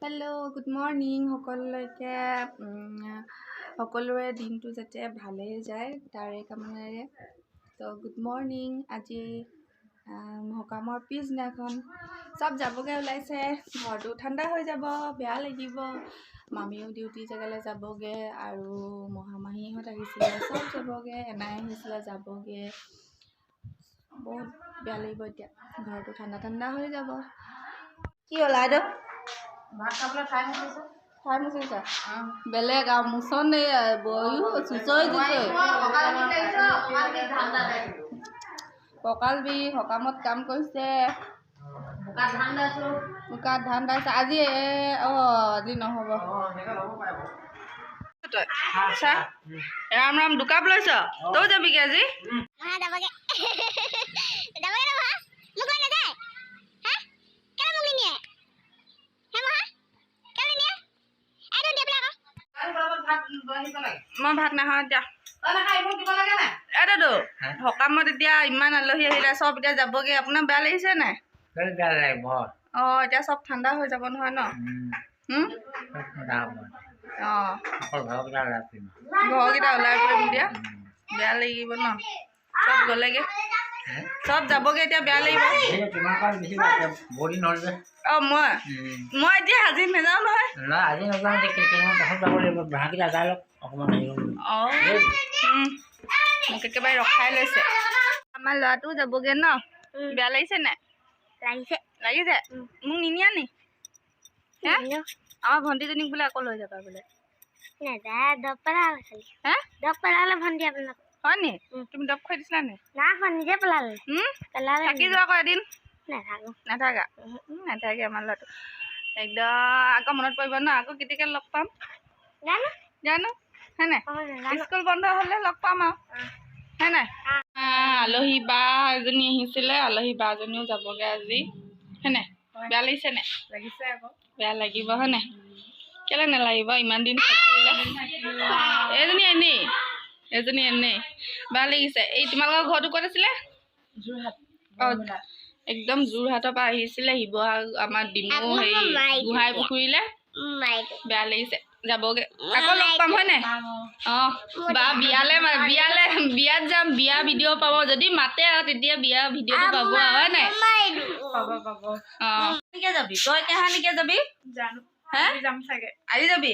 Hello' good morning সকলোলৈকে সকলোৰে দিনটো যাতে ভালেই যায় তাৰে কামনাৰে। তো গুড মৰ্ণিং। আজি সকামৰ পিছদিনাখন চব যাবগৈ ওলাইছে। ঘৰটো ঠাণ্ডা হৈ যাব, বেয়া লাগিব। মামীও ডিউটি জেগালৈ যাবগৈ আৰু মহামাহীহঁত আহিছিলে চব যাবগৈ, এনাই আহিছিলে যাবগৈ। বহুত বেয়া লাগিব এতিয়া, ঘৰটো ঠাণ্ডা হৈ যাব। কি হ'ল আইদেউ? ভাত খাবলৈ ঠাই মুচিছে। ঠাই মুচিছে? বেলেগ আৰু মুচন বহিও চুচৰি কঁকাল বিষ, সকামত কাম কৰিছে, বোকাত ধান দাইছে। আজি আজি নহ'ব। ৰাম ৰাম দোকাপ লৈছ? তই যাবিগে আজি? মই ভাত নাখাওঁ এতিয়া। দাদু সকামত এতিয়া ইমান আলহী আহিলে, চব এতিয়া যাবগৈ। আপোনাৰ বেয়া লাগিছে নাই? এতিয়া চব ঠাণ্ডা হৈ যাব নহয় ন? ঘৰকেইটা ওলাই পৰিম এতিয়া, বেয়া লাগিব ন? চব গ'লেগে, চব যাবগৈ এতিয়া, বেয়া লাগিব। মই এতিয়া আজি নাযাওঁ নহয়। মোক একেবাৰে ৰখাই লৈছে। আমাৰ ল'ৰাটোও যাবগৈ ন? বেয়া লাগিছে নাই? লাগিছে। মোক নিনিয়া নি? আমাৰ ভণ্টিজনীক বোলে আকৌ লৈ যাবা বোলে। হয় নি? তুমি দৰৱ খুৱাই দিছিলা নি? থাকি যোৱা আকৌ এদিন। নাথাকা? নাথাকে আমাৰ ল'ৰাটো একদম। আকৌ মনত পৰিব ন? আকৌ কেতিয়াকৈ লগ পাম জানো, হয় নাই? স্কুল বন্ধ হ'লে লগ পাম আৰু, হয় নাই? আলহী বা এজনী আহিছিলে, আলহী বাজনীও যাবগৈ আজি, হয় নাই? বেয়া লাগিছে নাই? লাগিছে আকৌ। বেয়া লাগিব হয় নাই? কেলৈ নালাগিব? ইমান দিন থাকিলে। এজনী এনেই বেয়া লাগিছে। এই তোমালোকৰ ঘৰটো ক'ত আছিলে? যোৰহাট। একদম যোৰহাটৰ পৰা আহিছিলে আমাৰ ডিমৌ হেৰি গোহাঁই পুখুৰীলৈ। বেয়া লাগিছে, যাবগৈ। আকৌ লগ পাম হয় নাই? বা বিয়াত যাম, বিয়া ভিডিঅ' পাব। যদি মাতে আৰু তেতিয়া বিয়া ভিডিঅ'টো পাব আৰু, হয় নাই? কেনেকৈ যাবি তই? কাহানিকৈ যাবি? জানো। যাম চাগে। আজি যাবি?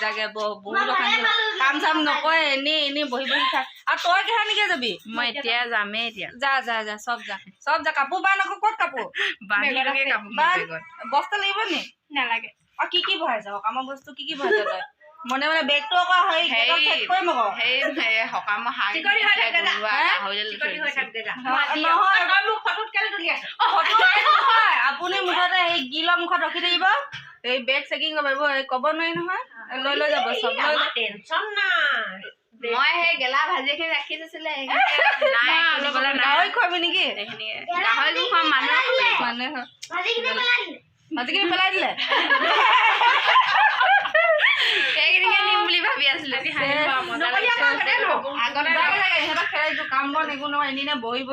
জাগে বহুত কাম চাম নকৰে, এনেই বহি থাক। আৰু তই কাহানিকৈ যাবি? মই এতিয়া যামেই। এতিয়া যা চব যা। কাপোৰ বান আকৌ। ক'ত কাপোৰ? বস্তা লাগিব নি? নালাগে। আৰু কি ভৰাই যাওঁ? কামৰ বস্তু কি ভৰাই যাওঁ তই? মনে বেগটো আকৌ আপুনি মুঠতে এই গিলৰ মুখত ৰখি থাকিব। এই বেগ চেকিং কৰিব, ক'ব নোৱাৰি নহয়। লৈ যাব চব। টেনচন নাই। মই সেই গেলা ভাজিখিনি ৰাখি দিছিলে, গাহৰি খুৱাবি নেকি? গাহৰি খুৱাম, মানুহে ভাজিখিনি পেলাই দিলে। সেইখিনিকে নিম বুলি ভাবি আছিলো। কাম বন একো নহয়, এনে বহি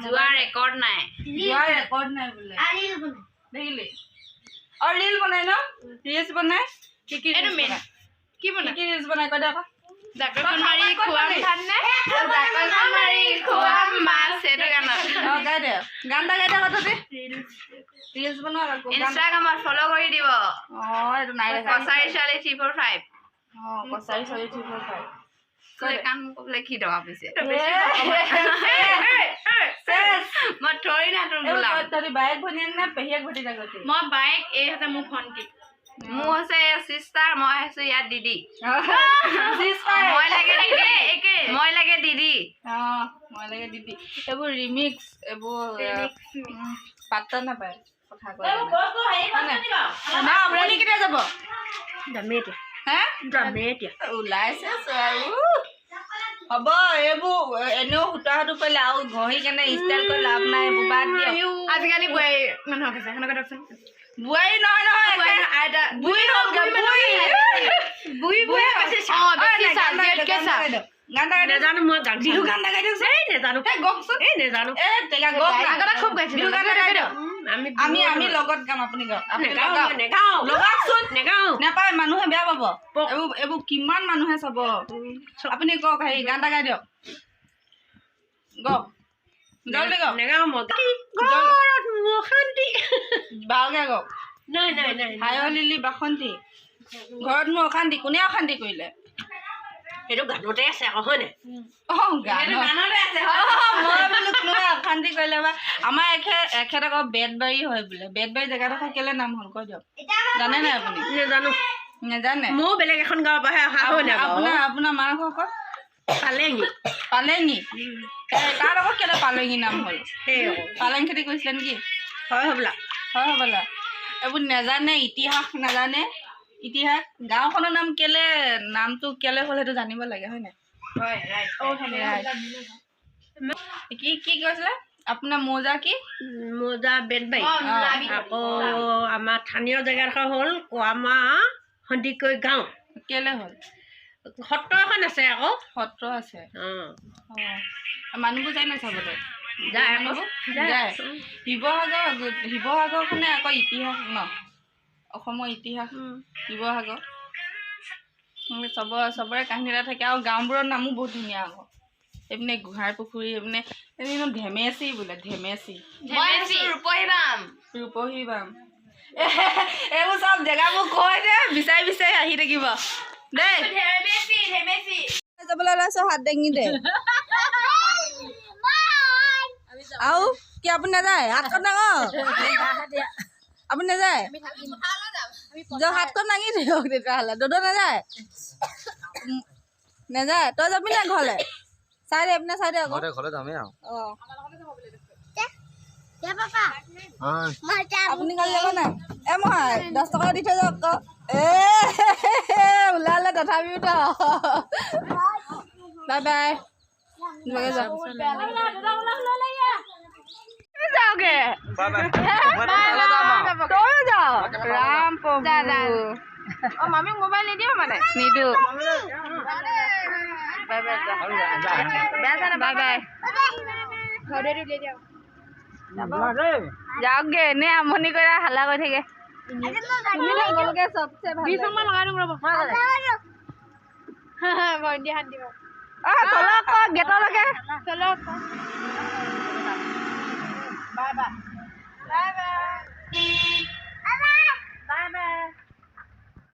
যোৱাৰ ৰেকৰ্ড নাই বোলে। দেখিলি? ৰিল বনাই ন? ৰিলচ বনাই কি ৰিলচ বনাই কৈ দে আকৌ। ইনষ্টাগ্ৰামত ফ'ল' কৰি দিব। এইটো নাই কছাৰী ছোৱালী 345। কছাৰী ছোৱালী 345 কাম লিখি দবা পিছে মই থৰি না তোৰ বোলা। তই বাইক ভনীয়েক নে পেহীয়েক ভতিজা গতি? মই বাইক, এই হৈছে মোৰ ভণ্টি। মোৰ হৈছে চিষ্টাৰ, মই হৈছো ইয়াত দিদি। মই লাগে দিদি। এইবোৰ ৰিমিক্স, এইবোৰ পাত্তা নাপায় কথা কয়। আপুনি কেতিয়া যাব? ওলাইছে আৰু হ'ব। এইবোৰ এনেও সূতাটো পাৰিলে আৰু ঘঁহি কেনে ষ্টাইল কৰি লাভ নাই। বাদ দিয়ক। আজিকালি বোৱাৰী মানুহক আছে সেনেকুৱা দিয়কচোন। বোৱাৰী নহয় আইতা বুঢ়ী হ'ল। গান এটা গাই দিয়ক। নেজানো মই গান বিহু গান এটা গাই দিয়কচোন। এই নেজানো এই গওকচোন। নেজানো তেগা গওক না। আগতে খুব গাইছিলো বিহু গান এটা গাই দিয়ক। আমি লগত গাম আপুনি গাওক। আপুনি লগাওক। নেগাও লগাওকচোন। নেগাও নাপায় মানুহে বেয়া পাব। এইবোৰ কিমান মানুহে চাব। আপুনি কওক হেৰি গান এটা গাই দিয়ক। গওক। জলদি গওক। নেগাও মই ঘৰত মোৰ শান্তি ভালকে গওক। নাই নাই নাই হায় লিলি বাসন্তী ঘৰত মোৰ অশান্তি কোনে অশান্তি কৰিলে সেইটো গানতে আছে আকৌ হয় নাই গানতে আছে মই বোলো কোনোবাই অশান্তি কৰিলে বা আমাৰ এখেত আকৌ বেতবাৰী হয় বোলে বেতবাৰী জেগাডোখৰ কেলে নাম হ'ল কৈ দিয়ক জানে নাই আপুনি নেজানো নেজানে ময়ো বেলেগ এখন গাঁৱৰ পৰাহে অহা হয় নাই আপোনাৰ মাৰ ঘৰ ক'ত পালেঙি তাত আকৌ কেলে পালেঙি নাম হ'ল সেই পালেং খেতি কৰিছিলে নেকি হয় হ'বলা এইবোৰ নেজানে ইতিহাস নাজানে ইতিহাস গাঁওখনৰ নামটো কেলে হ'ল সেইটো জানিব লাগে হয় নাই কি কৈছিলে আপোনাৰ মৌজা কি মৌজা বেতবাৰী আকৌ আমাৰ স্থানীয় জেগাডোখৰ হ'ল কোৱামা সন্দিকৈ গাঁও কেলে হ'ল সত্ৰ এখন আছে আকৌ সত্ৰ আছে মানুহবোৰ যায় নাই চাবলৈ যায় আকৌ যায় শিৱসাগৰখনে আকৌ ইতিহাস ন অসমৰ ইতিহাস শিৱসাগৰ চবৰে কাহিনী এটা থাকে আৰু গাঁওবোৰৰ নামো বহুত ধুনীয়া আকৌ এইপিনে গোহাঁই পুখুৰী এইপিনে ধেমেচি বোলে ধেমেচি ৰূপহী বাম এইবোৰ চব জেগাবোৰ কৈ দে বিচাৰি বিচাৰি আহি থাকিব দেই যাবলৈ ওলাইছ হাত দাঙি দে আৰু কি আপুনি নাযায় হাতখন ডাঙৰ আপুনি নাযায় হাতখন দাঙি দিয়ক তেতিয়াহ'লে দদৌ নাযায় নাযায় তই যাবি নাই ঘৰলৈ চাই দে আপুনি চাই দে আকৌ ঘৰলৈ যামেই আৰু আপুনি কালি যাব নাই মই 10 টকা দি থৈ যাওক আকৌ ওলালে তথাপিও তো বাই বাই যাওগে ৰাম মামীক মোবাইল নিদিও মানে নিদিও বাই বাই যাওকগে এনে আমনি কৰি হাল্লা কৰি থাকে গেটলৈকে